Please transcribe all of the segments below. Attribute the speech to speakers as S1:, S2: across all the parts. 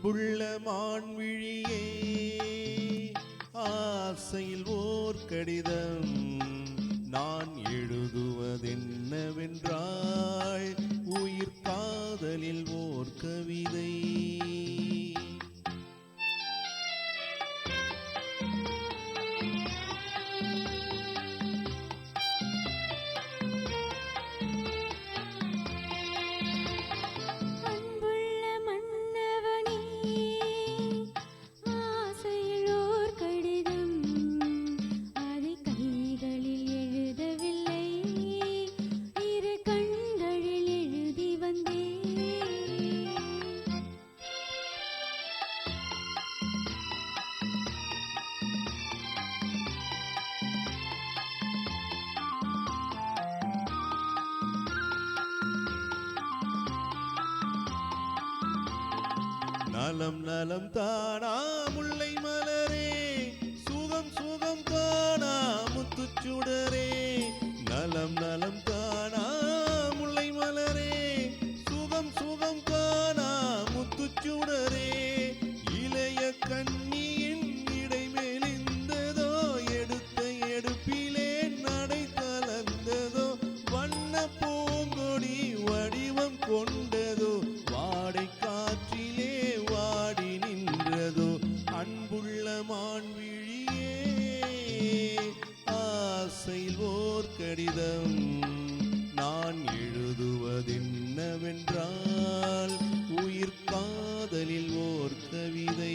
S1: அன்புள்ள மான்விழியே, ஆசையில் ஓர் கடிதம் நான் எழுதுவதென்னவென்றால், உயிர் காதலில் ஓர் கவிதை. நலம் நலம் தானா முல்லை மலரே, சுகம் சுகம் தானா முத்துச்சுடரே. நலம் நலம் தானா முல்லை மலரே, சுகம் சுகம் தானா முத்துச்சுடரே. இளைய கண்ணியின் இடைமேலிந்ததோ, எடுத்த எடுப்பிலே நடை கலந்ததோ. வண்ண பூங்கொடி வடிவம் கொண்டதோ, வாடை காற்றிலே வாடி நின்றதோ. அன்புள்ள மான்விழியே, ஆசையில் ஓர் கடிதம் நான் எழுதுவதென்னவென்றால், உயிர் காதலில் ஓர் கவிதை.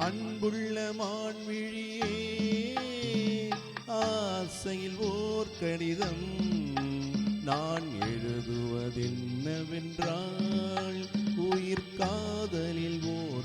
S1: அன்புள்ள மான்விழியே, ஆசையில் ஓர் கடிதம் நான் எழுதுவதென்னவென்றால், உயிர் காதலில் ஓர்